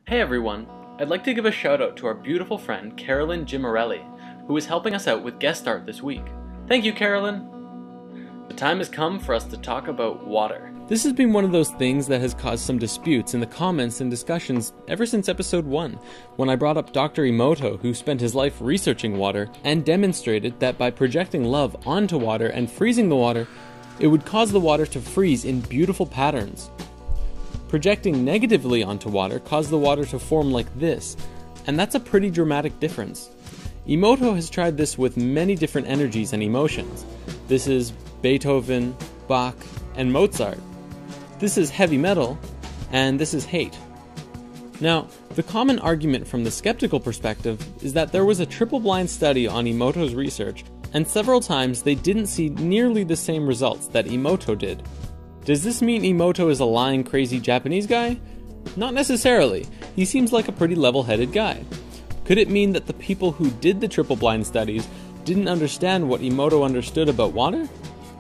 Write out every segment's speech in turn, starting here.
Hey everyone, I'd like to give a shout out to our beautiful friend Carolyn Gimarelli, who is helping us out with guest art this week. Thank you, Carolyn! The time has come for us to talk about water. This has been one of those things that has caused some disputes in the comments and discussions ever since episode 1, when I brought up Dr. Emoto, who spent his life researching water and demonstrated that by projecting love onto water and freezing the water, it would cause the water to freeze in beautiful patterns. Projecting negatively onto water caused the water to form like this, and that's a pretty dramatic difference. Emoto has tried this with many different energies and emotions. This is Beethoven, Bach, and Mozart. This is heavy metal, and this is hate. Now, the common argument from the skeptical perspective is that there was a triple-blind study on Emoto's research, and several times they didn't see nearly the same results that Emoto did. Does this mean Emoto is a lying, crazy Japanese guy? Not necessarily. He seems like a pretty level-headed guy. Could it mean that the people who did the triple-blind studies didn't understand what Emoto understood about water?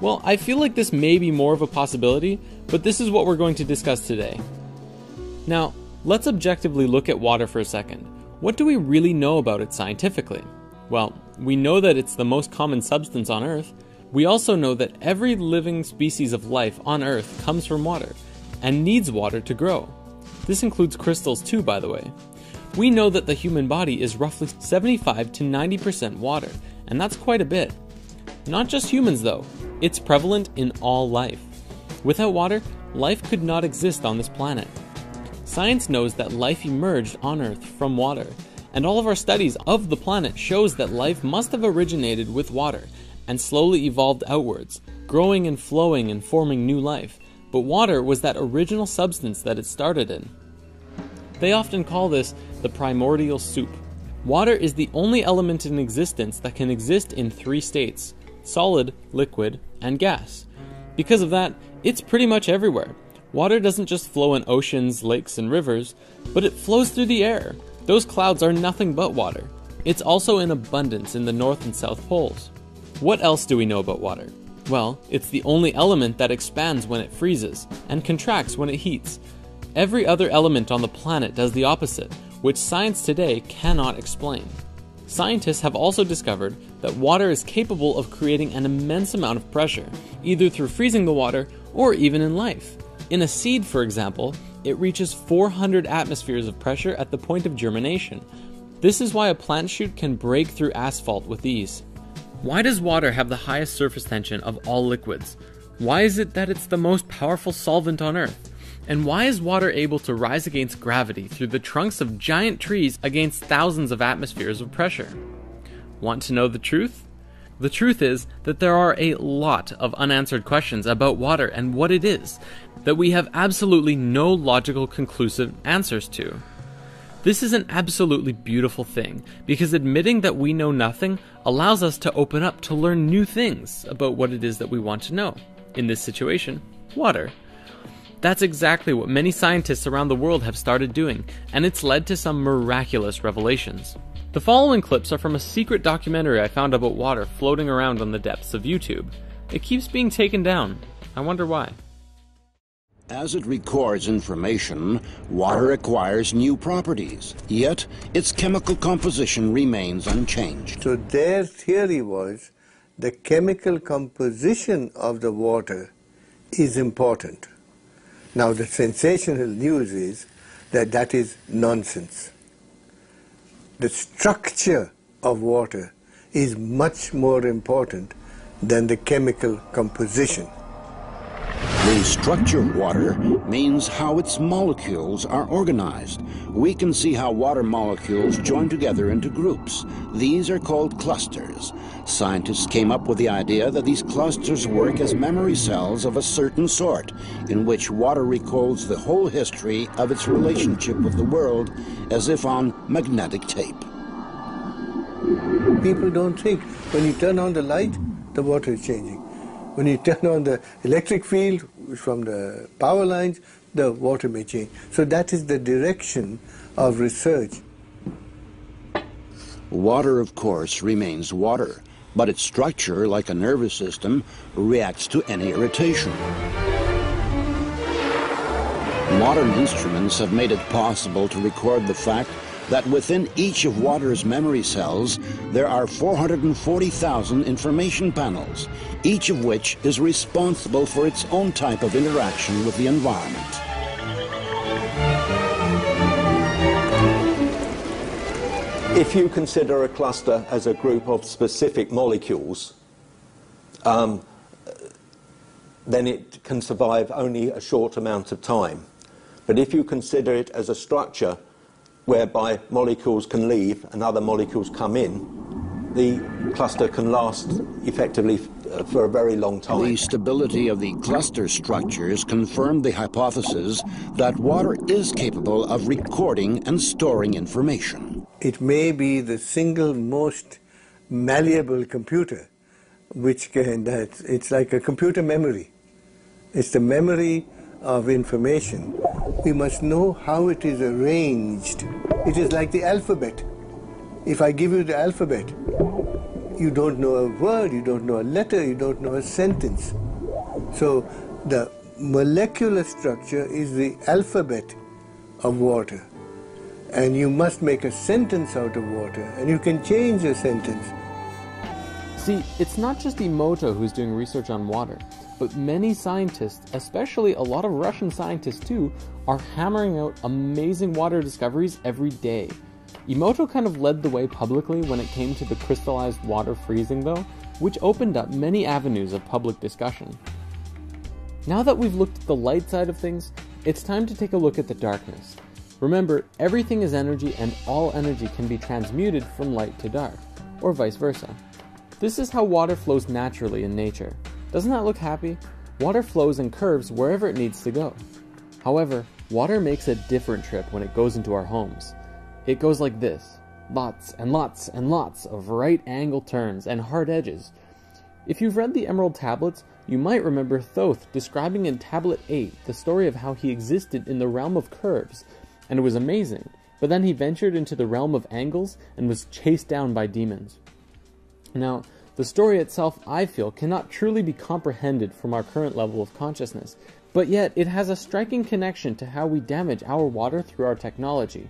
Well, I feel like this may be more of a possibility, but this is what we're going to discuss today. Now, let's objectively look at water for a second. What do we really know about it scientifically? Well, we know that it's the most common substance on Earth. We also know that every living species of life on Earth comes from water, and needs water to grow. This includes crystals too, by the way. We know that the human body is roughly 75 to 90% water, and that's quite a bit. Not just humans though, it's prevalent in all life. Without water, life could not exist on this planet. Science knows that life emerged on Earth from water, and all of our studies of the planet shows that life must have originated with water and slowly evolved outwards, growing and flowing and forming new life. But water was that original substance that it started in. They often call this the primordial soup. Water is the only element in existence that can exist in 3 states: solid, liquid, and gas. Because of that, it's pretty much everywhere. Water doesn't just flow in oceans, lakes, and rivers, but it flows through the air. Those clouds are nothing but water. It's also in abundance in the North and South Poles. What else do we know about water? Well, it's the only element that expands when it freezes, and contracts when it heats. Every other element on the planet does the opposite, which science today cannot explain. Scientists have also discovered that water is capable of creating an immense amount of pressure, either through freezing the water or even in life. In a seed, for example, it reaches 400 atmospheres of pressure at the point of germination. This is why a plant shoot can break through asphalt with ease. Why does water have the highest surface tension of all liquids? Why is it that it's the most powerful solvent on Earth? And why is water able to rise against gravity through the trunks of giant trees against thousands of atmospheres of pressure? Want to know the truth? The truth is that there are a lot of unanswered questions about water and what it is that we have absolutely no logical conclusive answers to. This is an absolutely beautiful thing, because admitting that we know nothing allows us to open up to learn new things about what it is that we want to know. In this situation, water. That's exactly what many scientists around the world have started doing, and it's led to some miraculous revelations. The following clips are from a secret documentary I found about water floating around on the depths of YouTube. It keeps being taken down. I wonder why. As it records information, water acquires new properties, yet its chemical composition remains unchanged. So their theory was the chemical composition of the water is important. Now the sensational news is that that is nonsense. The structure of water is much more important than the chemical composition. The structure of water means how its molecules are organized. We can see how water molecules join together into groups. These are called clusters. Scientists came up with the idea that these clusters work as memory cells of a certain sort, in which water recalls the whole history of its relationship with the world as if on magnetic tape. People don't think when you turn on the light, the water is changing. When you turn on the electric field from the power lines, the water may change. So that is the direction of research. Water, of course, remains water, but its structure, like a nervous system, reacts to any irritation. Modern instruments have made it possible to record the fact that within each of water's memory cells, there are 440,000 information panels, each of which is responsible for its own type of interaction with the environment. If you consider a cluster as a group of specific molecules, then it can survive only a short amount of time. But if you consider it as a structure whereby molecules can leave and other molecules come in, the cluster can last effectively for a very long time. The stability of the cluster structures confirmed the hypothesis that water is capable of recording and storing information. It may be the single most malleable computer, it's like a computer memory. It's the memory of information. We must know how it is arranged. It is like the alphabet. If I give you the alphabet, you don't know a word, you don't know a letter, you don't know a sentence. So the molecular structure is the alphabet of water. And you must make a sentence out of water, and you can change a sentence. See, it's not just Emoto who's doing research on water, but many scientists, especially a lot of Russian scientists too, are hammering out amazing water discoveries every day. Emoto kind of led the way publicly when it came to the crystallized water freezing though, which opened up many avenues of public discussion. Now that we've looked at the light side of things, it's time to take a look at the darkness. Remember, everything is energy and all energy can be transmuted from light to dark, or vice versa. This is how water flows naturally in nature. Doesn't that look happy? Water flows and curves wherever it needs to go. However, water makes a different trip when it goes into our homes. It goes like this, lots and lots and lots of right angle turns and hard edges. If you've read the Emerald Tablets, you might remember Thoth describing in Tablet 8 the story of how he existed in the realm of curves, and it was amazing, but then he ventured into the realm of angles and was chased down by demons. Now, the story itself, I feel, cannot truly be comprehended from our current level of consciousness, but yet it has a striking connection to how we damage our water through our technology.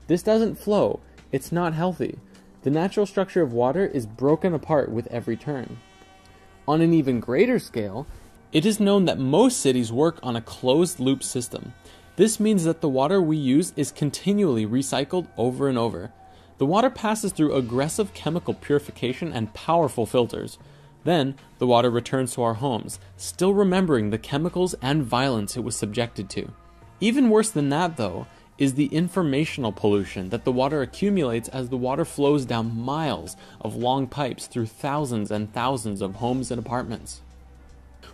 This doesn't flow, it's not healthy. The natural structure of water is broken apart with every turn. On an even greater scale, it is known that most cities work on a closed-loop system. This means that the water we use is continually recycled over and over. The water passes through aggressive chemical purification and powerful filters. Then, the water returns to our homes, still remembering the chemicals and violence it was subjected to. Even worse than that, though, is the informational pollution that the water accumulates as the water flows down miles of long pipes through thousands and thousands of homes and apartments.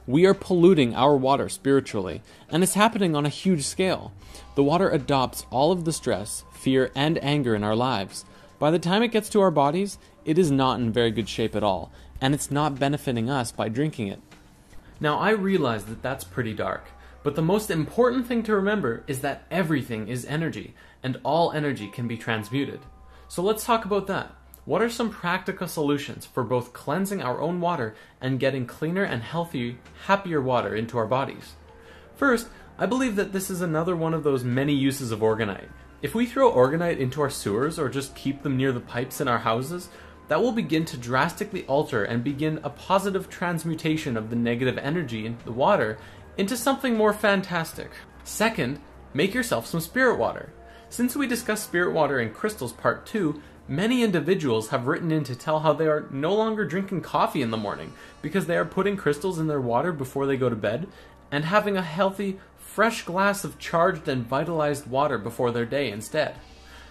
We are polluting our water spiritually, and it's happening on a huge scale. The water adopts all of the stress, fear, and anger in our lives. By the time it gets to our bodies, it is not in very good shape at all, and it's not benefiting us by drinking it. Now, I realize that that's pretty dark, but the most important thing to remember is that everything is energy, and all energy can be transmuted. So let's talk about that. What are some practical solutions for both cleansing our own water and getting cleaner and healthier, happier water into our bodies? First, I believe that this is another one of those many uses of orgonite. If we throw orgonite into our sewers or just keep them near the pipes in our houses, that will begin to drastically alter and begin a positive transmutation of the negative energy in the water into something more fantastic. Second, make yourself some spirit water. Since we discussed spirit water in crystals part 2, many individuals have written in to tell how they are no longer drinking coffee in the morning because they are putting crystals in their water before they go to bed and having a healthy, fresh glass of charged and vitalized water before their day instead.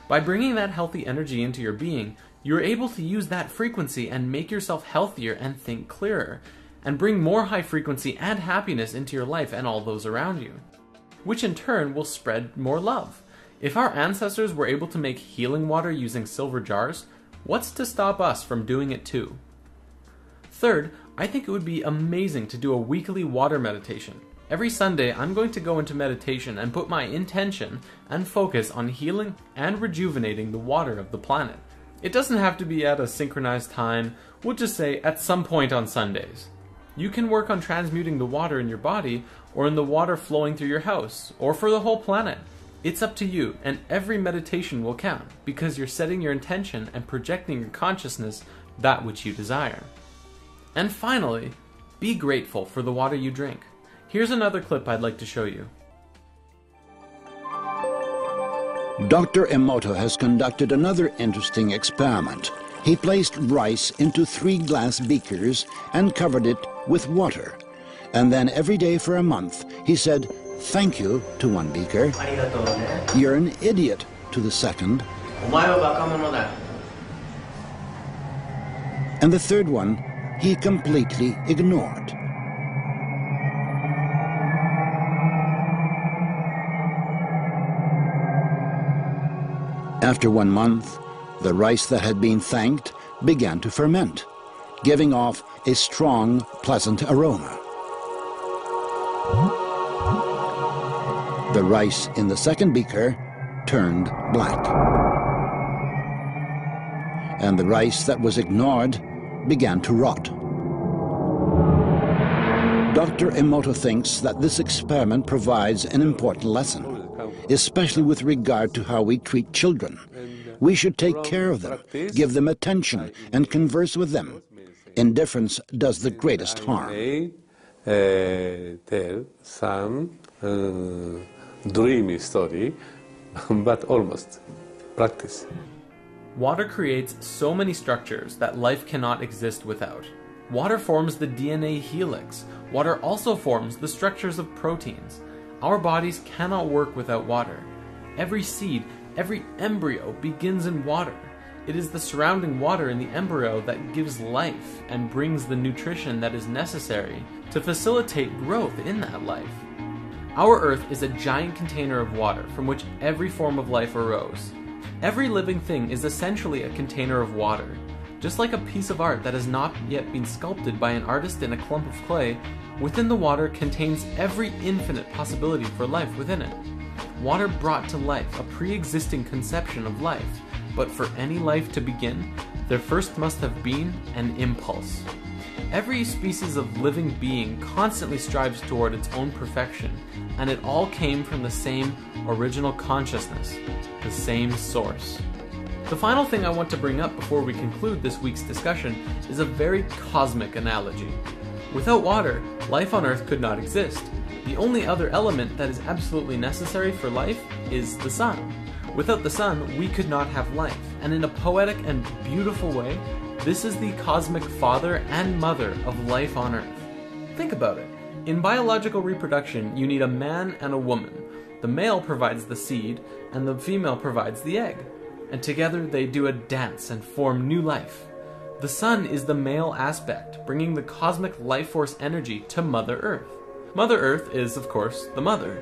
By bringing that healthy energy into your being, you're able to use that frequency and make yourself healthier and think clearer, and bring more high frequency and happiness into your life and all those around you, which in turn will spread more love. If our ancestors were able to make healing water using silver jars, what's to stop us from doing it too? Third, I think it would be amazing to do a weekly water meditation. Every Sunday, I'm going to go into meditation and put my intention and focus on healing and rejuvenating the water of the planet. It doesn't have to be at a synchronized time, we'll just say at some point on Sundays. You can work on transmuting the water in your body, or in the water flowing through your house, or for the whole planet. It's up to you, and every meditation will count, because you're setting your intention and projecting your consciousness that which you desire. And finally, be grateful for the water you drink. Here's another clip I'd like to show you. Dr. Emoto has conducted another interesting experiment. He placed rice into 3 glass beakers and covered it with water. And then every day for a month, he said, "Thank you" to one beaker, "You're an idiot" to the second, and the third one he completely ignored. After 1 month, the rice that had been thanked began to ferment, giving off a strong, pleasant aroma. The rice in the second beaker turned black, and the rice that was ignored began to rot. Dr. Emoto thinks that this experiment provides an important lesson, especially with regard to how we treat children. We should take care of them, give them attention, and converse with them. Indifference does the greatest harm. Tell some dreamy story, but almost practice. Water creates so many structures that life cannot exist without. Water forms the DNA helix. Water also forms the structures of proteins. Our bodies cannot work without water. Every seed, every embryo begins in water. It is the surrounding water in the embryo that gives life and brings the nutrition that is necessary to facilitate growth in that life. Our Earth is a giant container of water from which every form of life arose. Every living thing is essentially a container of water. Just like a piece of art that has not yet been sculpted by an artist in a clump of clay, within the water contains every infinite possibility for life within it. Water brought to life a pre-existing conception of life, but for any life to begin, there first must have been an impulse. Every species of living being constantly strives toward its own perfection, and it all came from the same original consciousness, the same source. The final thing I want to bring up before we conclude this week's discussion is a very cosmic analogy. Without water, life on Earth could not exist. The only other element that is absolutely necessary for life is the sun. Without the sun, we could not have life, and in a poetic and beautiful way, this is the cosmic father and mother of life on Earth. Think about it. In biological reproduction, you need a man and a woman. The male provides the seed, and the female provides the egg. And together they do a dance and form new life. The sun is the male aspect, bringing the cosmic life force energy to Mother Earth. Mother Earth is, of course, the mother,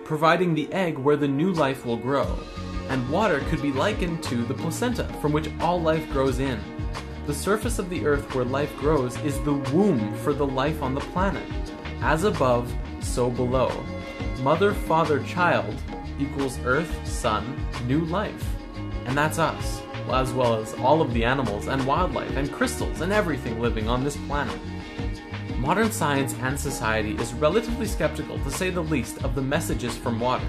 providing the egg where the new life will grow. And water could be likened to the placenta from which all life grows in. The surface of the Earth where life grows is the womb for the life on the planet. As above, so below. Mother, father, child equals Earth, sun, new life. And that's us, as well as all of the animals and wildlife and crystals and everything living on this planet. Modern science and society is relatively skeptical, to say the least, of the messages from water.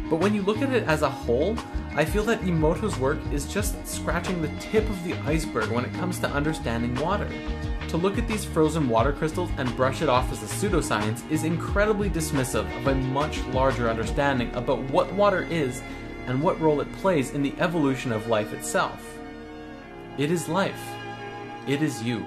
But when you look at it as a whole, I feel that Emoto's work is just scratching the tip of the iceberg when it comes to understanding water. To look at these frozen water crystals and brush it off as a pseudoscience is incredibly dismissive of a much larger understanding about what water is and what role it plays in the evolution of life itself. It is life. It is you.